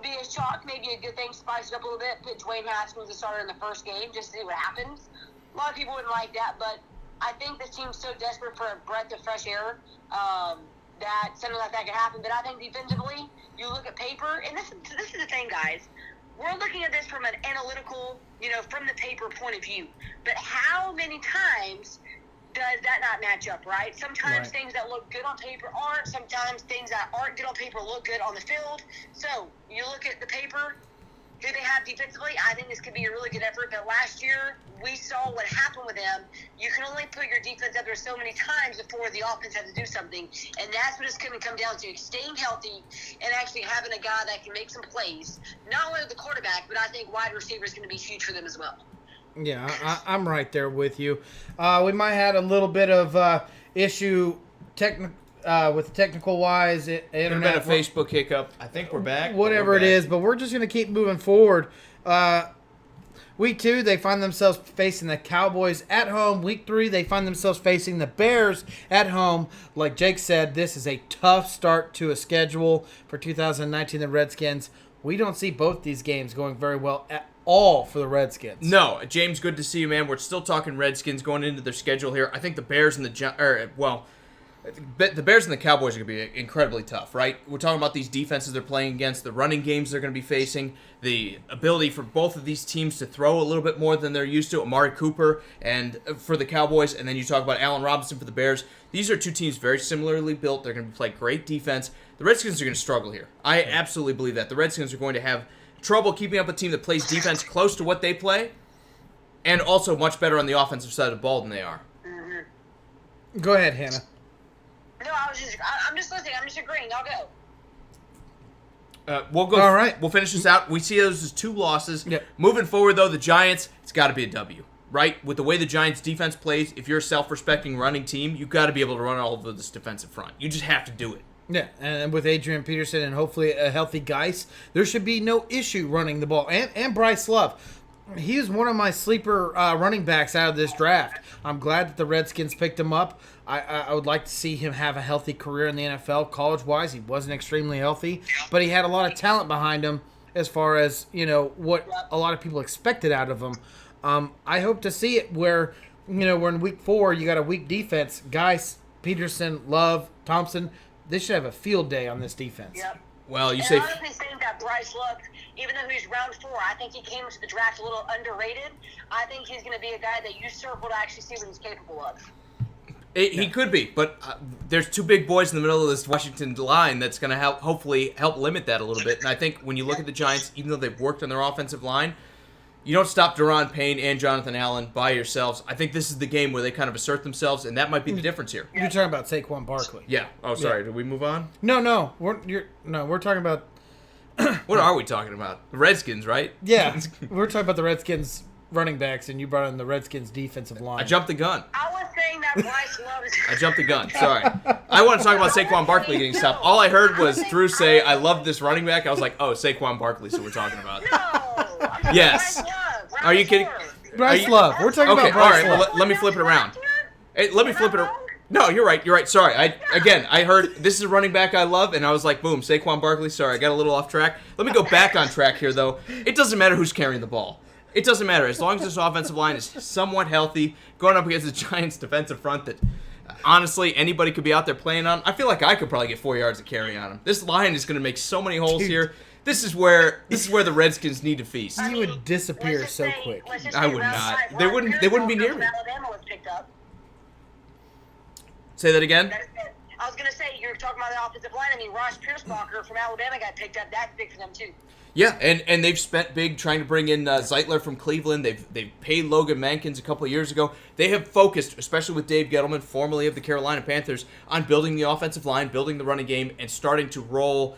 be a shock, maybe a good thing, spice it up a little bit, put Dwayne Haskins as a starter in the first game just to see what happens. A lot of people wouldn't like that, but I think this team's so desperate for a breath of fresh air that something like that could happen. But I think defensively, you look at paper, and this is the thing, guys. We're looking at this from an analytical, from the paper point of view. But how many times does that not match up, right? Sometimes things that look good on paper aren't. Sometimes things that aren't good on paper look good on the field. So you look at the paper, who they have defensively, I think this could be a really good effort. But last year, we saw what happened with them. You can only put your defense up there so many times before the offense has to do something. And that's what it's going to come down to, staying healthy and actually having a guy that can make some plays. Not only the quarterback, but I think wide receiver is going to be huge for them as well. Yeah, I'm right there with you. We might have had a little bit of issue with technical-wise. Could have been a Facebook hiccup. I think we're back. Whatever it is, but we're just going to keep moving forward. Week 2, they find themselves facing the Cowboys at home. Week 3, they find themselves facing the Bears at home. Like Jake said, this is a tough start to a schedule for 2019, the Redskins. We don't see both these games going very well at all for the Redskins. No, James, good to see you, man. We're still talking Redskins going into their schedule here. I think the Bears and the Bears and the Cowboys are going to be incredibly tough, right? We're talking about these defenses they're playing against, the running games they're going to be facing, the ability for both of these teams to throw a little bit more than they're used to. Amari Cooper and for the Cowboys, and then you talk about Allen Robinson for the Bears. These are two teams very similarly built. They're going to play great defense. The Redskins are going to struggle here. I absolutely believe that. The Redskins are going to have trouble keeping up a team that plays defense close to what they play, and also much better on the offensive side of the ball than they are. Mm-hmm. Go ahead, Hannah. No, I'm just listening. I'm just agreeing. I'll go. We'll go. All right. We'll finish this out. We see those as 2 losses. Yep. Moving forward, though, the Giants, it's got to be a W, right? With the way the Giants' defense plays, if you're a self-respecting running team, you've got to be able to run all over this defensive front. You just have to do it. Yeah, and with Adrian Peterson and hopefully a healthy Geis, there should be no issue running the ball. And Bryce Love. He is one of my sleeper running backs out of this draft. I'm glad that the Redskins picked him up. I would like to see him have a healthy career in the NFL. College-wise, he wasn't extremely healthy, but he had a lot of talent behind him as far as, what a lot of people expected out of him. I hope to see it where, we're in week 4, you got a weak defense. Geis, Peterson, Love, Thompson, they should have a field day on this defense. Yep. Well, I honestly think that Bryce Love, even though he's round 4, I think he came into the draft a little underrated. I think he's going to be a guy that you circle to actually see what he's capable of. He could be, but there's 2 big boys in the middle of this Washington line that's going to hopefully help limit that a little bit. And I think when you look at the Giants, even though they've worked on their offensive line, you don't stop Daron Payne and Jonathan Allen by yourselves. I think this is the game where they kind of assert themselves, and that might be the difference here. You're talking about Saquon Barkley. Yeah. Oh, sorry. Yeah. Did we move on? No. We're talking about. What are we talking about? The Redskins, right? Yeah, we're talking about the Redskins running backs, and you brought in the Redskins defensive line. I jumped the gun. I was saying that Bryce Love is... I jumped the gun. Sorry. I want to talk about Saquon Barkley getting stopped. All I heard was Drew say, "I love this running back." I was like, "Oh, Saquon Barkley." So we're talking about. No. Yes. Bryce Love. Are you kidding? Bryce Love. We're talking Okay. about All Bryce right. Love. Well, let me flip it around. Hey, let me flip it around. No, you're right. You're right. Sorry. I heard this is a running back I love, and I was like, boom, Saquon Barkley. Sorry, I got a little off track. Let me go back on track here, though. It doesn't matter who's carrying the ball. It doesn't matter. As long as this offensive line is somewhat healthy, going up against the Giants' defensive front that, honestly, anybody could be out there playing on. I feel like I could probably get 4 yards of carry on him. This line is going to make so many holes here. This is where the Redskins need to feast. He would disappear so quick. I would not. They wouldn't be near me. Alabama was picked up. Say that again? I was going to say, you're talking about the offensive line. I mean, Ross Piersbacher from Alabama got picked up. That's big for them, too. Yeah, and they've spent big trying to bring in Zeitler from Cleveland. They've paid Logan Mankins a couple of years ago. They have focused, especially with Dave Gettleman, formerly of the Carolina Panthers, on building the offensive line, building the running game, and starting to roll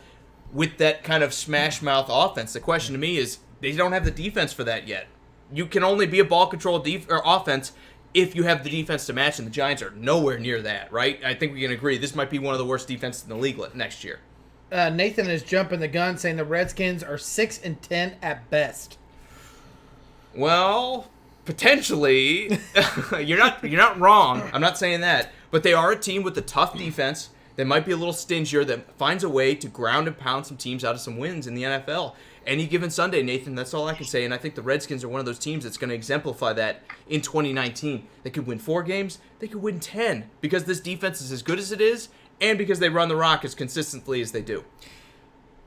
with that kind of smash-mouth offense. The question to me is, they don't have the defense for that yet. You can only be a ball control offense if you have the defense to match, and the Giants are nowhere near that, right? I think we can agree this might be one of the worst defenses in the league next year. Nathan is jumping the gun, saying the Redskins are 6-10 at best. Well, potentially, you're not wrong. I'm not saying that, but they are a team with a tough defense. that might be a little stingier, that finds a way to ground and pound some teams out of some wins in the NFL. Any given Sunday, Nathan, that's all I can say. And I think the Redskins are one of those teams that's going to exemplify that in 2019. They could win 4 games. They could win 10 because this defense is as good as it is and because they run the rock as consistently as they do.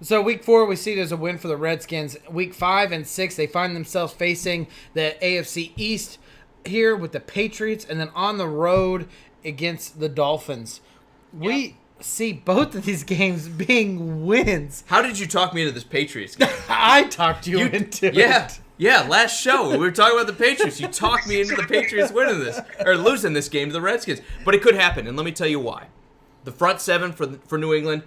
So week 4, we see it as a win for the Redskins. Week 5 and 6, they find themselves facing the AFC East here with the Patriots and then on the road against the Dolphins. We see both of these games being wins. How did you talk me into this Patriots game? I talked you into it. Yeah, last show we were talking about the Patriots. You talked me into the Patriots winning this or losing this game to the Redskins. But it could happen, and let me tell you why. The front 7 for New England,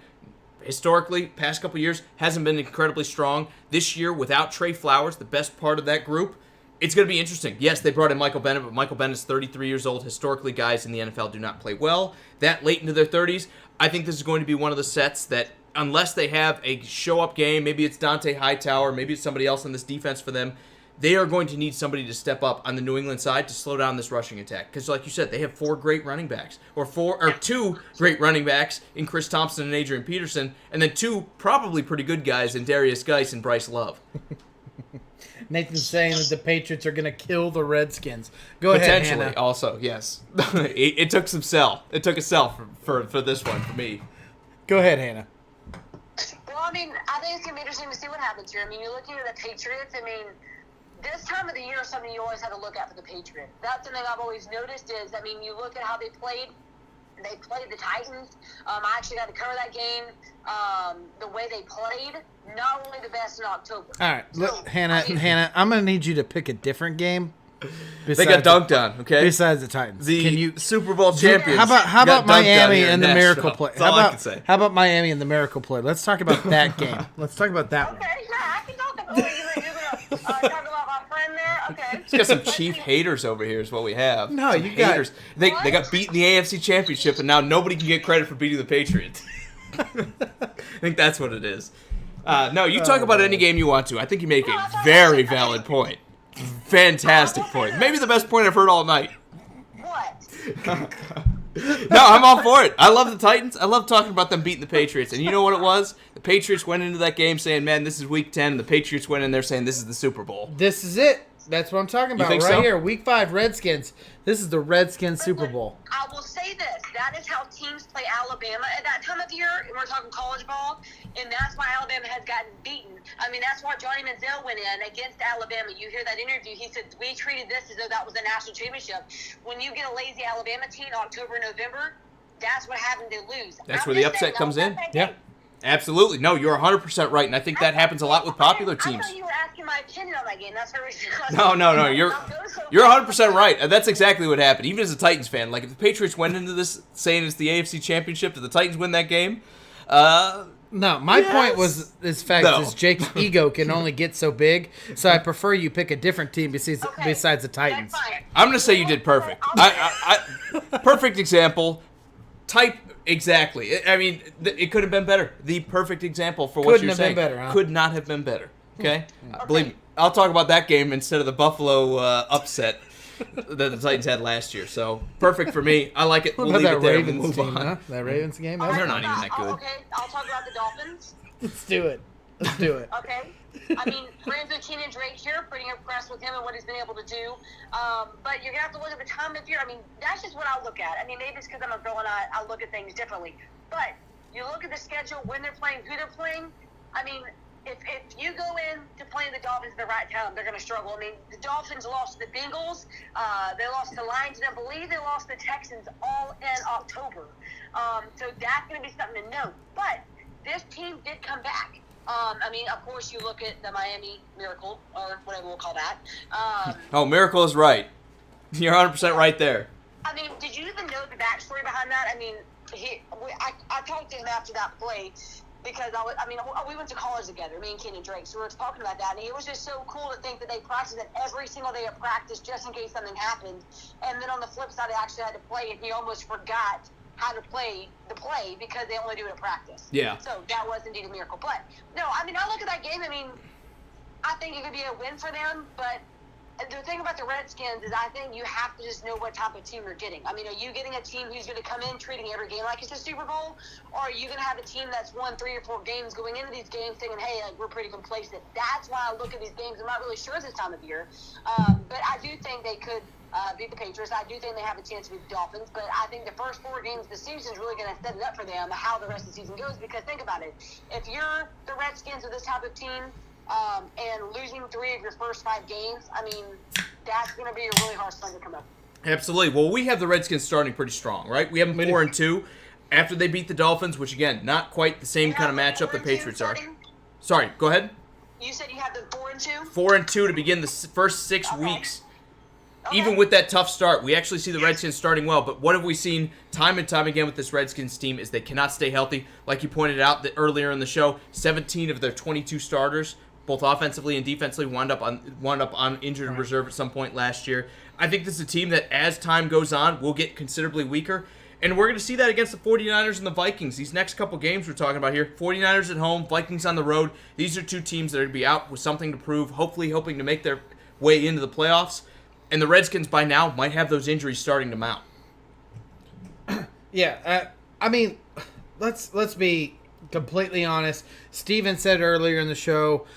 historically, past couple years, hasn't been incredibly strong. This year, without Trey Flowers, the best part of that group, it's going to be interesting. Yes, they brought in Michael Bennett, but Michael Bennett is 33 years old. Historically, guys in the NFL do not play well. That late into their 30s, I think this is going to be one of the sets that, unless they have a show-up game, maybe it's Dante Hightower, maybe it's somebody else on this defense for them, they are going to need somebody to step up on the New England side to slow down this rushing attack. Because, like you said, they have 4 great running backs, or 2 great running backs in Chris Thompson and Adrian Peterson, and then 2 probably pretty good guys in Darius Geis and Bryce Love. Nathan's saying that the Patriots are going to kill the Redskins. Go ahead, Potentially, Hannah. also, yes. It took some sell. It took a sell for this one for me. Go ahead, Hannah. Well, I mean, I think it's going to be interesting to see what happens here. I mean, you're looking at the Patriots. I mean, this time of the year is something you always have to look at for the Patriots. That's something I've always noticed is, I mean, you look at how they played. They played the Titans. I actually got to cover that game. The way they played, not only the best in October. All right, So, Hannah, I'm going to need you to pick a different game. They got dunked on, okay? Besides the Titans. The Can you Super Bowl champions. How about got dunked on Miami here and the national. Miracle Play? That's all I can say. How about Miami and the Miracle Play? Let's talk about that game. Let's talk about that one. Okay, yeah, I can talk about you're gonna talk about my friend there. Okay. He's got some chief haters over here is what we have. No, some you got- haters. They got beat in the AFC Championship, and now nobody can get credit for beating the Patriots. I think that's what it is. No, you talk about any game you want to. I think you make a very valid point. Fantastic point. Maybe the best point I've heard all night. What? No, I'm all for it. I love the Titans. I love talking about them beating the Patriots. And you know what it was? The Patriots went into that game saying, man, this is week 10. The Patriots went in there saying this is the Super Bowl. This is it. That's what I'm talking about think right so? here. Week 5, Redskins. This is the Redskins Super Bowl. I will say this. That is how teams play Alabama at that time of year. And we're talking college ball. And that's why Alabama has gotten beaten. I mean, that's why Johnny Manziel went in against Alabama. You hear that interview. He said, we treated this as though that was a national championship. When you get a lazy Alabama team October, November, that's what happened. They lose. That's I'm where the just upset saying, comes that in. was that Yeah. game. Absolutely. No, you're 100% right. And I think that happens a lot with popular teams. I thought you were asking my opinion on that game. That's the reason. No. You're 100% right. That's exactly what happened. Even as a Titans fan, like if the Patriots went into this saying it's the AFC Championship, did the Titans win that game? No, my point was this fact No. is Jake's ego can only get so big, so I prefer you pick a different team besides the Titans. That's fine. I'm gonna say you did perfect. Perfect example. Type exactly. I mean, it could have been better. The perfect example for what Couldn't you're have been saying. better, huh? Could not have been better. Okay, believe me. I'll talk about that game instead of the Buffalo upset that the Titans had last year. So perfect for me. I like it. What We'll about leave that it there. We'll Ravens move team, on. huh? That Ravens game? All right, They're not even that good. Okay, I'll talk about the Dolphins. Let's do it. Let's do it. Okay. I mean, friends with Kenyon Drake here, pretty impressed with him and what he's been able to do. But you're going to have to look at the time of year. I mean, that's just what I look at. I mean, maybe it's because I'm a girl and I look at things differently. But you look at the schedule, when they're playing, who they're playing. I mean, if you go in to play the Dolphins at the right time, they're going to struggle. I mean, the Dolphins lost to the Bengals. They lost to the Lions. And I believe they lost to the Texans all in October. So that's going to be something to note. But this team did come back. I mean, of course, you look at the Miami Miracle, or whatever we'll call that. Oh, Miracle is right. You're 100% right there. I mean, did you even know the backstory behind that? I mean, I talked to him after that play because we went to college together, me and Kenyon Drake, so we were talking about that, and it was just so cool to think that they practiced it every single day of practice just in case something happened. And then on the flip side, they actually had to play, and he almost forgot how to play the play because they only do it at practice. Yeah. So that was indeed a miracle. But, no, I mean, I look at that game, I mean, I think it could be a win for them, but the thing about the Redskins is I think you have to just know what type of team you're getting. I mean, are you getting a team who's going to come in treating every game like it's a Super Bowl? Or are you going to have a team that's won 3 or 4 games going into these games thinking, hey, like, we're pretty complacent? That's why I look at these games. I'm not really sure this time of year. But I do think they could beat the Patriots. I do think they have a chance to beat the Dolphins. But I think the first 4 games of the season is really going to set it up for them how the rest of the season goes. Because think about it. If you're the Redskins with this type of team, and losing 3 of your first 5 games, I mean, that's going to be a really hard slug to come up. Absolutely. Well, we have the Redskins starting pretty strong, right? We have them 4-2 after they beat the Dolphins, which again, not quite the same kind of matchup the Patriots are. Sorry, go ahead. You said you have them 4-2. 4-2 to begin the first 6 weeks. Okay. Even with that tough start, we actually see the Redskins starting well. But what have we seen time and time again with this Redskins team is they cannot stay healthy. Like you pointed out that earlier in the show, 17 of their 22 starters, both offensively and defensively, wound up on injured reserve at some point last year. I think this is a team that, as time goes on, will get considerably weaker. And we're going to see that against the 49ers and the Vikings. These next couple games we're talking about here, 49ers at home, Vikings on the road. These are 2 teams that are going to be out with something to prove, hopefully hoping to make their way into the playoffs. And the Redskins, by now, might have those injuries starting to mount. Yeah, I mean, let's be completely honest. Steven said earlier in the show,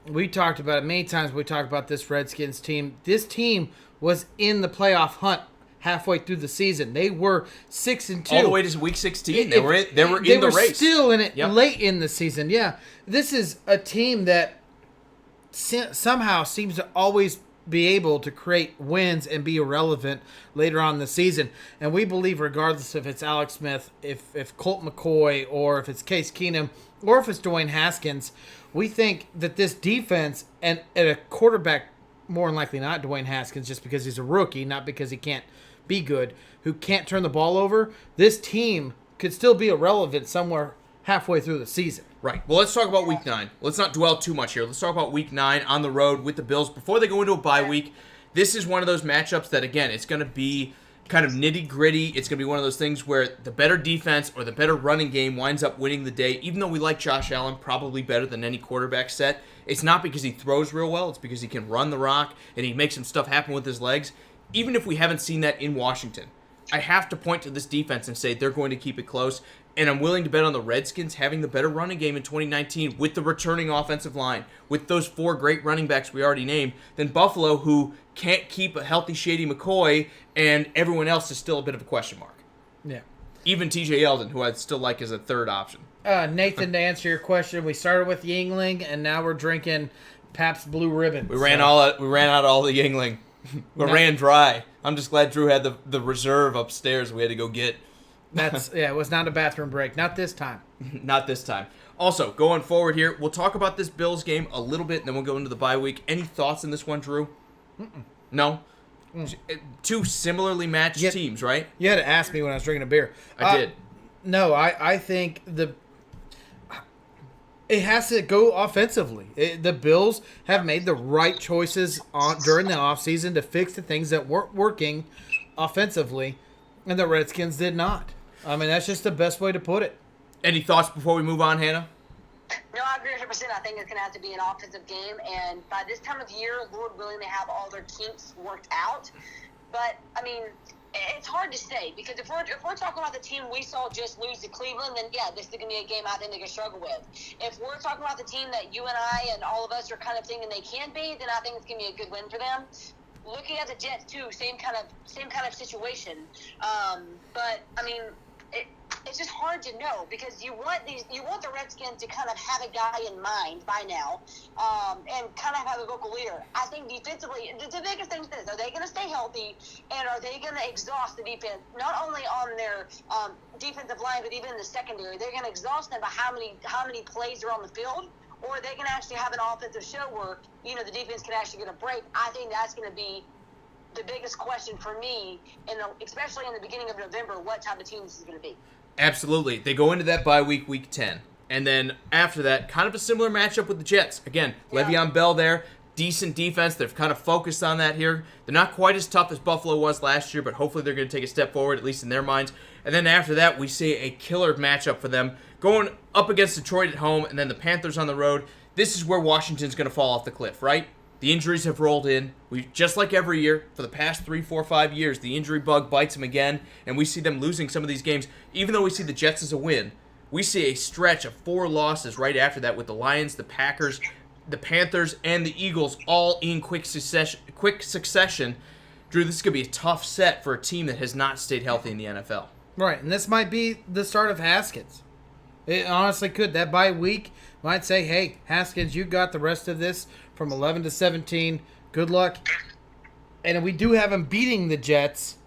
we talked about it many times. We talked about this Redskins team. This team was in the playoff hunt halfway through the season. They were 6-2 all the way to week 16. They were in the race. They were still in it late in the season. Yeah, this is a team that somehow seems to always be able to create wins and be irrelevant later on in the season. And we believe, regardless if it's Alex Smith, if Colt McCoy, or if it's Case Keenum, or if it's Dwayne Haskins, we think that this defense and at a quarterback, more than likely not Dwayne Haskins, just because he's a rookie, not because he can't be good, who can't turn the ball over, this team could still be irrelevant somewhere halfway through the season. Right. Well, let's talk about Week 9. Let's not dwell too much here. Let's talk about Week 9 on the road with the Bills before they go into a bye week. This is one of those matchups that, again, it's going to be kind of nitty-gritty. It's going to be one of those things where the better defense or the better running game winds up winning the day. Even though we like Josh Allen probably better than any quarterback set, it's not because he throws real well. It's because he can run the rock and he makes some stuff happen with his legs. Even if we haven't seen that in Washington, I have to point to this defense and say they're going to keep it close. And I'm willing to bet on the Redskins having the better running game in 2019 with the returning offensive line, with those 4 great running backs we already named, than Buffalo, who can't keep a healthy Shady McCoy, and everyone else is still a bit of a question mark. Yeah. Even TJ Yeldon, who I'd still like as a third option. Nathan, to answer your question, we started with Yingling, and now we're drinking Pabst Blue Ribbon. We ran out of all the Yingling. We ran dry. I'm just glad Drew had the reserve upstairs we had to go get. It was not a bathroom break. Not this time. Not this time. Also, going forward here, we'll talk about this Bills game a little bit, and then we'll go into the bye week. Any thoughts on this one, Drew? No? 2 similarly matched teams, right? You had to ask me when I was drinking a beer. I did. No, I think it has to go offensively. The Bills have made the right choices during the offseason to fix the things that weren't working offensively, and the Redskins did not. I mean, that's just the best way to put it. Any thoughts before we move on, Hannah? No, I agree 100%. I think it's going to have to be an offensive game. And by this time of year, Lord willing, they have all their kinks worked out. But, I mean, it's hard to say. Because if we're talking about the team we saw just lose to Cleveland, then, yeah, this is going to be a game I think they can struggle with. If we're talking about the team that you and I and all of us are kind of thinking they can be, then I think it's going to be a good win for them. Looking at the Jets, too, same kind of situation. But, I mean, it's just hard to know because you want the Redskins to kind of have a guy in mind by now, and kind of have a vocal leader. I think defensively, the biggest thing is this: are they going to stay healthy, and are they going to exhaust the defense not only on their defensive line but even in the secondary? They're going to exhaust them by how many plays are on the field, or are they going to actually have an offensive show where the defense can actually get a break? I think that's going to be the biggest question for me, especially in the beginning of November, what type of team this is going to be. Absolutely. They go into that bye week, week 10. And then after that, kind of a similar matchup with the Jets. Again, Le'Veon Bell there, decent defense. They've kind of focused on that here. They're not quite as tough as Buffalo was last year, but hopefully they're going to take a step forward, at least in their minds. And then after that, we see a killer matchup for them, going up against Detroit at home and then the Panthers on the road. This is where Washington's going to fall off the cliff, right? The injuries have rolled in. We just like every year for the past 3, 4, 5 years, the injury bug bites them again, and we see them losing some of these games. Even though we see the Jets as a win, we see a stretch of 4 losses right after that with the Lions, the Packers, the Panthers, and the Eagles all in quick succession. Drew, this is going to be a tough set for a team that has not stayed healthy in the NFL. Right, and this might be the start of Haskins. It honestly could. That bye week might say, hey, Haskins, you got the rest of this from 11 to 17. Good luck. And we do have him beating the Jets.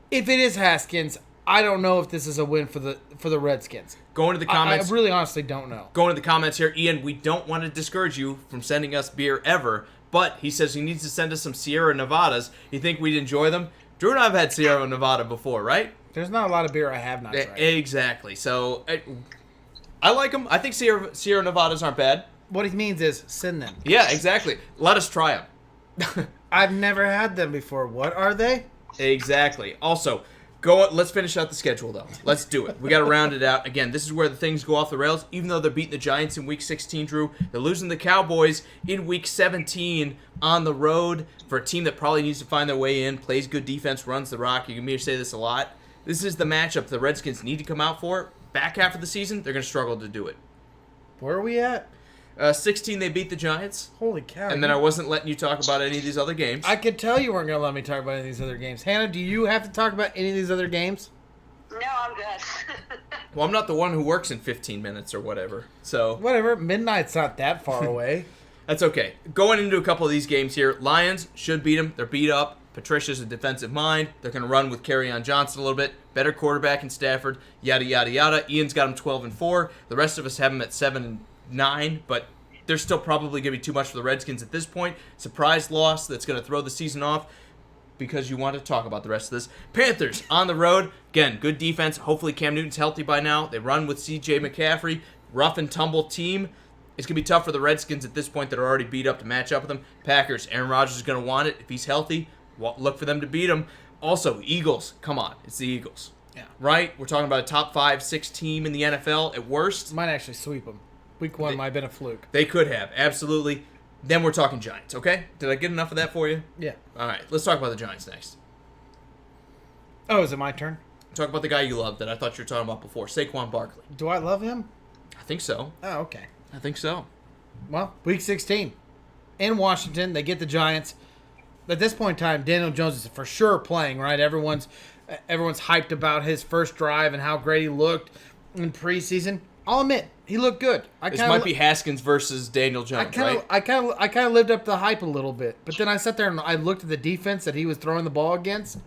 If it is Haskins, I don't know if this is a win for the Redskins. Go into the comments. I really honestly don't know. Go into the comments here. Ian, we don't want to discourage you from sending us beer ever, but he says he needs to send us some Sierra Nevadas. You think we'd enjoy them? Drew and I have had Sierra Nevada before, right? There's not a lot of beer I have not tried. Exactly. So, I like them. I think Sierra Nevadas aren't bad. What he means is send them. Yeah, exactly. Let us try them. I've never had them before. What are they? Exactly. Also, let's finish out the schedule, though. Let's do it. We got to round it out. Again, this is where the things go off the rails. Even though they're beating the Giants in Week 16, Drew, they're losing the Cowboys in Week 17 on the road for a team that probably needs to find their way in, plays good defense, runs the rock. You can hear me say this a lot. This is the matchup the Redskins need to come out for. Back half of the season, they're going to struggle to do it. Where are we at? 16, they beat the Giants. Holy cow. And then I wasn't letting you talk about any of these other games. I could tell you weren't going to let me talk about any of these other games. Hannah, do you have to talk about any of these other games? No, I'm good. Well, I'm not the one who works in 15 minutes or whatever. So Whatever. Midnight's not that far away. that's okay. Going into a couple of these games here, Lions should beat them. They're beat up. Patricia's a defensive mind. They're going to run with Kerryon Johnson a little bit. Better quarterback in Stafford. Yada, yada, yada. Ian's got him 12-4. The rest of us have him at 7-9, but they're still probably going to be too much for the Redskins at this point. Surprise loss that's going to throw the season off because you want to talk about the rest of this. Panthers on the road. Again, good defense. Hopefully Cam Newton's healthy by now. They run with C.J. McCaffrey. Rough and tumble team. It's going to be tough for the Redskins at this point that are already beat up to match up with them. Packers, Aaron Rodgers is going to want it. If he's healthy, look for them to beat him. Also, Eagles. Come on. It's the Eagles. Yeah. Right? We're talking about a top 5-6 team in the NFL at worst. Might actually sweep them. Week 1 might have been a fluke. They could have. Absolutely. Then we're talking Giants, okay? Did I get enough of that for you? Yeah. All right. Let's talk about the Giants next. Oh, is it my turn? Talk about the guy you love that I thought you were talking about before, Saquon Barkley. Do I love him? I think so. Oh, okay. I think so. Well, Week 16. In Washington, they get the Giants. At this point in time, Daniel Jones is for sure playing, right? Everyone's hyped about his first drive and how great he looked in preseason. I'll admit, he looked good. This might be Haskins versus Daniel Jones, right? I kind of lived up to the hype a little bit, but then I sat there and I looked at the defense that he was throwing the ball against.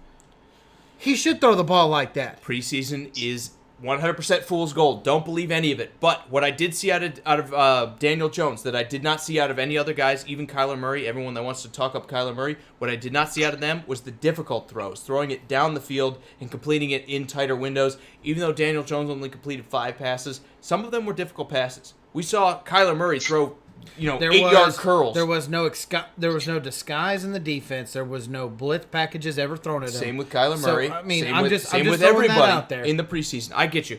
He should throw the ball like that. Preseason is 100% fool's gold. Don't believe any of it. But what I did see out of Daniel Jones that I did not see out of any other guys, even Kyler Murray, everyone that wants to talk up Kyler Murray, what I did not see out of them was the difficult throws, throwing it down the field and completing it in tighter windows. Even though Daniel Jones only completed 5 passes, some of them were difficult passes. We saw Kyler Murray throw 8-yard curls. There was no disguise in the defense. There was no blitz packages ever thrown at him. Same with Kyler Murray. So, I mean, same I'm with just everybody throwing that out there. in the preseason. I get you.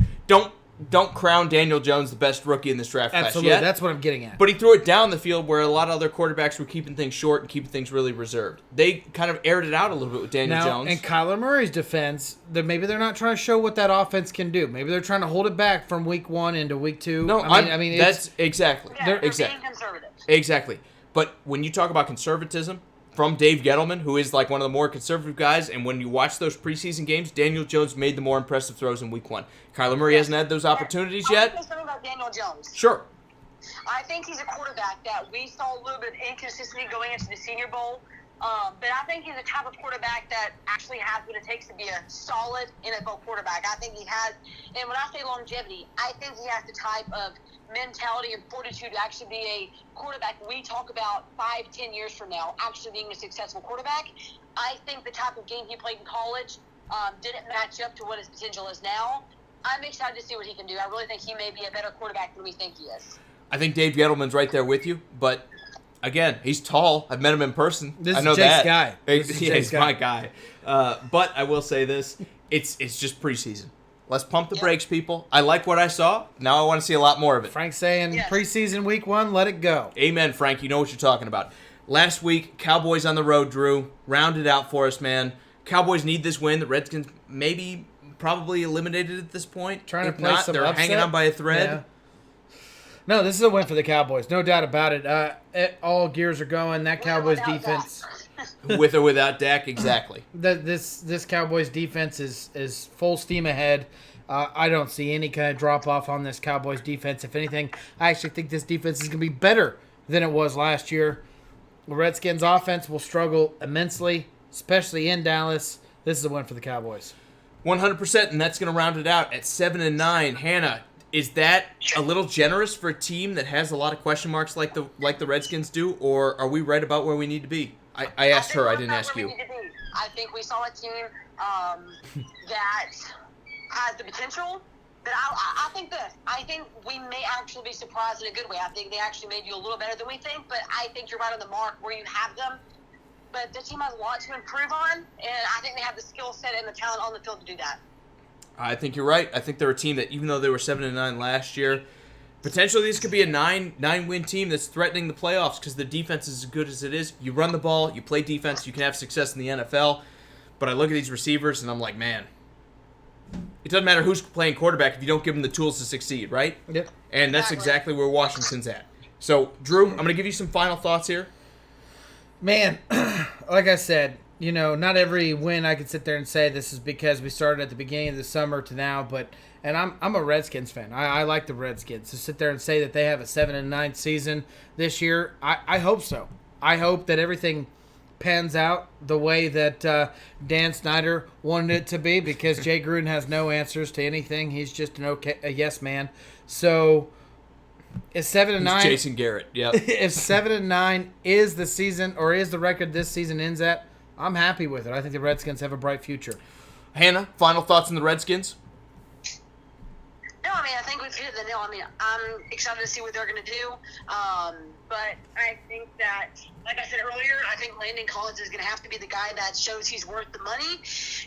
Don't crown Daniel Jones the best rookie in this draft Absolutely, class yet. that's what I'm getting at. But he threw it down the field where a lot of other quarterbacks were keeping things short and keeping things really reserved. They kind of aired it out a little bit with Daniel Jones. In Kyler Murray's defense, maybe they're not trying to show what that offense can do. Maybe they're trying to hold it back from week 1 into week 2. No, I mean that's exactly. Yeah, they're exactly. being conservative. Exactly. But when you talk about conservatism from Dave Gettleman, who is like one of the more conservative guys, and when you watch those preseason games, Daniel Jones made the more impressive throws in week 1. Kyler Murray hasn't had those opportunities yet. I'll say something about Daniel Jones. Sure. I think he's a quarterback that we saw a little bit of inconsistency going into the Senior Bowl. But I think he's the type of quarterback that actually has what it takes to be a solid NFL quarterback. I think he has, and when I say longevity, I think he has the type of mentality and fortitude to actually be a quarterback we talk about 5-10 years from now actually being a successful quarterback. I think the type of game he played in college didn't match up to what his potential is now. I'm excited to see what he can do. I really think he may be a better quarterback than we think he is. I think Dave Gettleman's right there with you, but again, he's tall. I've met him in person. This I know is Jake's that. guy. This is Yeah, Jake's he's my guy. But I will say this: it's just preseason. Let's pump the brakes, people. I like what I saw. Now I want to see a lot more of it. Frank's saying preseason week 1, let it go. Amen, Frank. You know what you're talking about. Last week, Cowboys on the road, Drew. Rounded out for us, man. Cowboys need this win. The Redskins probably eliminated at this point. Trying to if play not, some they're upset. hanging on by a thread. Yeah. No, this is a win for the Cowboys. No doubt about it. All gears are going. That Cowboys defense. With or without Dak, exactly. This Cowboys defense is full steam ahead. I don't see any kind of drop off on this Cowboys defense. If anything, I actually think this defense is going to be better than it was last year. The Redskins offense will struggle immensely, especially in Dallas. This is a win for the Cowboys. 100%, and that's going to round it out at 7-9. Hannah, is that a little generous for a team that has a lot of question marks like the Redskins do, or are we right about where we need to be? I asked her. I didn't ask you. I think we saw a team that has the potential. But I think this. I think we may actually be surprised in a good way. I think they actually may do a little better than we think. But I think you're right on the mark where you have them. But the team has a lot to improve on, and I think they have the skill set and the talent on the field to do that. I think you're right. I think they're a team that, even though they were 7-9 last year, potentially this could be a 9-win team that's threatening the playoffs because the defense is as good as it is. You run the ball, you play defense, you can have success in the NFL. But I look at these receivers and I'm like, man, it doesn't matter who's playing quarterback if you don't give them the tools to succeed, right? Yep. And that's exactly where Washington's at. So, Drew, I'm going to give you some final thoughts here. Man, like I said, not every win I could sit there and say this is because we started at the beginning of the summer to now, and I'm a Redskins fan. I like the Redskins. To sit there and say that they have a 7-9 season this year, I hope so. I hope that everything pans out the way that Dan Snyder wanted it to be, because Jay Gruden has no answers to anything. He's just a yes man. So if 7-9, Jason Garrett, yeah. If 7-9 is the season, or is the record this season ends at, I'm happy with it. I think the Redskins have a bright future. Hannah, final thoughts on the Redskins? No, I think we've hit the nail. I'm excited to see what they're going to do. But I think that, like I said earlier, I think Landon Collins is going to have to be the guy that shows he's worth the money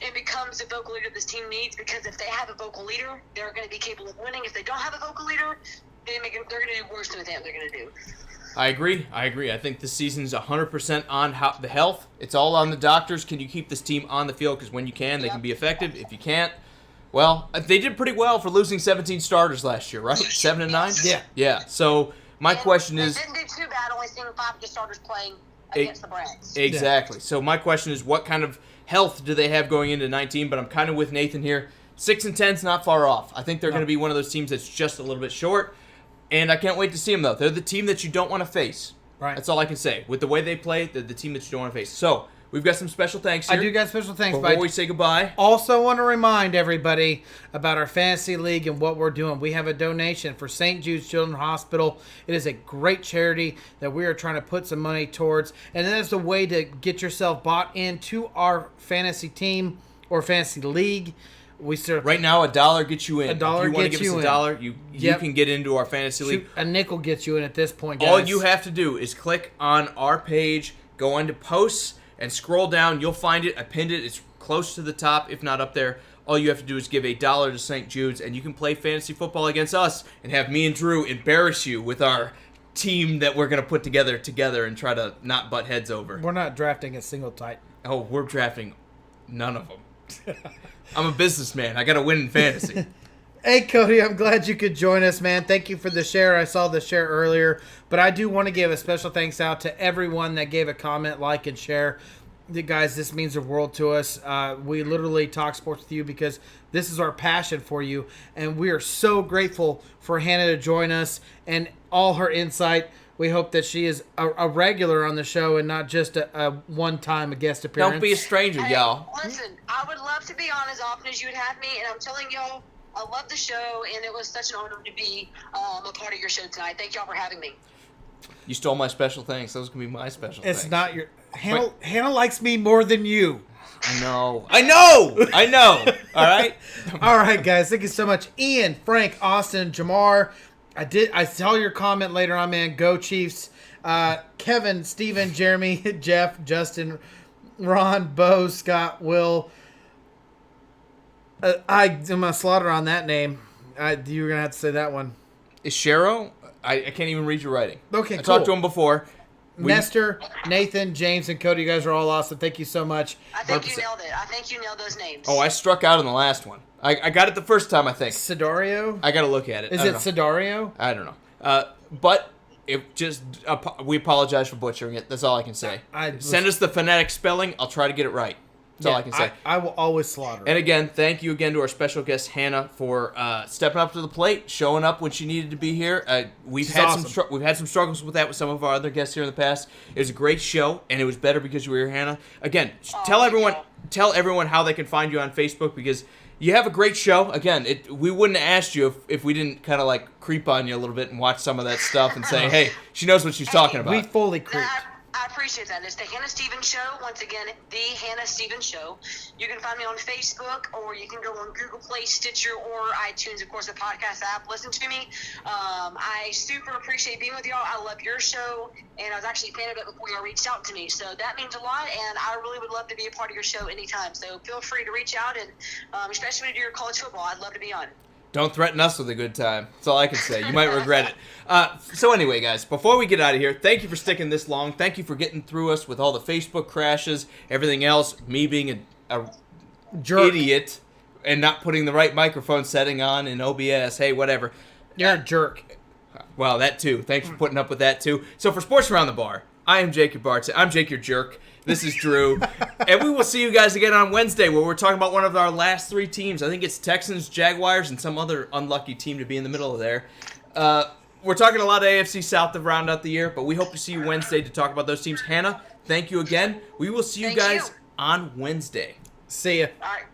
and becomes the vocal leader this team needs, because if they have a vocal leader, they're going to be capable of winning. If they don't have a vocal leader, they're going to do worse than they're going to do. I agree. I think this season's 100% on the health. It's all on the doctors. Can you keep this team on the field? Because when you can, they can be effective. If you can't, well, they did pretty well for losing 17 starters last year, right? 7-9? Yeah. Yeah. So my question is... It didn't do too bad, only seeing 5 of the starters playing against the Browns. Exactly. Yeah. So my question is, what kind of health do they have going into 19? But I'm kind of with Nathan here. 6-10's not far off. I think they're going to be one of those teams that's just a little bit short. And I can't wait to see them, though. They're the team that you don't want to face. Right. That's all I can say. With the way they play, they're the team that you don't want to face. So, we've got some special thanks here. I do got special thanks. Before we say goodbye. Also want to remind everybody about our fantasy league and what we're doing. We have a donation for St. Jude's Children's Hospital. It is a great charity that we are trying to put some money towards. And that is the way to get yourself bought into our fantasy team or fantasy league. Right now, $1 gets you in. $1 if you want to give us $1, you can get into our fantasy league. A nickel gets you in at this point, guys. All you have to do is click on our page, go into posts, and scroll down. You'll find it. I pinned it. It's close to the top, if not up there. All you have to do is give $1 to St. Jude's, and you can play fantasy football against us and have me and Drew embarrass you with our team that we're going to put together and try to not butt heads over. We're not drafting a single tight. Oh, we're drafting none of them. I'm a businessman. I got to win in fantasy. Hey, Cody, I'm glad you could join us, man. Thank you for the share. I saw the share earlier. But I do want to give a special thanks out to everyone that gave a comment, like, and share. Guys, this means the world to us. We literally talk sports with you because this is our passion for you. And we are so grateful for Hannah to join us and all her insight. We hope that she is a regular on the show and not just a one-time guest appearance. Don't be a stranger, y'all. Listen, I would love to be on as often as you would have me, and I'm telling y'all, I love the show, and it was such an honor to be a part of your show tonight. Thank y'all for having me. You stole my special thanks. Those can be my special thanks. It's not your... Hannah likes me more than you. I know. All right? All right, guys. Thank you so much. Ian, Frank, Austin, Jamar... I saw your comment later on, man. Go Chiefs. Kevin, Steven, Jeremy, Jeff, Justin, Ron, Bo, Scott, Will, I'm gonna slaughter on that name. You were gonna have to say that one. Is Shero? I can't even read your writing. Okay, I talked to him before. Nestor, Nathan, James, and Cody, you guys are all awesome. Thank you so much. I think you nailed it. I think you nailed those names. Oh, I struck out on the last one. I got it the first time, I think. Sidario? I got to look at it. Is it Sidario? I don't know. But we apologize for butchering it. That's all I can say. Send us the phonetic spelling. I'll try to get it right. That's all I can say. I will always slaughter. And again, thank you again to our special guest Hannah for stepping up to the plate, showing up when she needed to be here. We've had some struggles with that with some of our other guests here in the past. It was a great show, and it was better because you were here, Hannah. Again, tell everyone how they can find you on Facebook, because you have a great show. Again, we wouldn't have asked you if we didn't kind of like creep on you a little bit and watch some of that stuff and say, hey, she knows what she's talking about. We fully creeped. I appreciate that. It's the Hannah Stevens Show. Once again, the Hannah Stevens Show. You can find me on Facebook, or you can go on Google Play, Stitcher, or iTunes, of course, the podcast app. Listen to me. I super appreciate being with y'all. I love your show, and I was actually a fan of it before y'all reached out to me. So that means a lot, and I really would love to be a part of your show anytime. So feel free to reach out, and especially when you do your college football, I'd love to be on. Don't threaten us with a good time. That's all I can say. You might regret it. So anyway, guys, before we get out of here, thank you for sticking this long. Thank you for getting through us with all the Facebook crashes, everything else, me being a idiot and not putting the right microphone setting on in OBS. Hey, whatever. You're a jerk. Well, that too. Thanks for putting up with that too. So for Sports Around the Bar, I am Jake, your Bart's. I'm Jake, your jerk. This is Drew. And we will see you guys again on Wednesday, where we're talking about one of our last three teams. I think it's Texans, Jaguars, and some other unlucky team to be in the middle of there. We're talking a lot of AFC South to round out the year, but we hope to see you Wednesday to talk about those teams. Hannah, thank you again. We will see you guys on Wednesday. See ya. All right.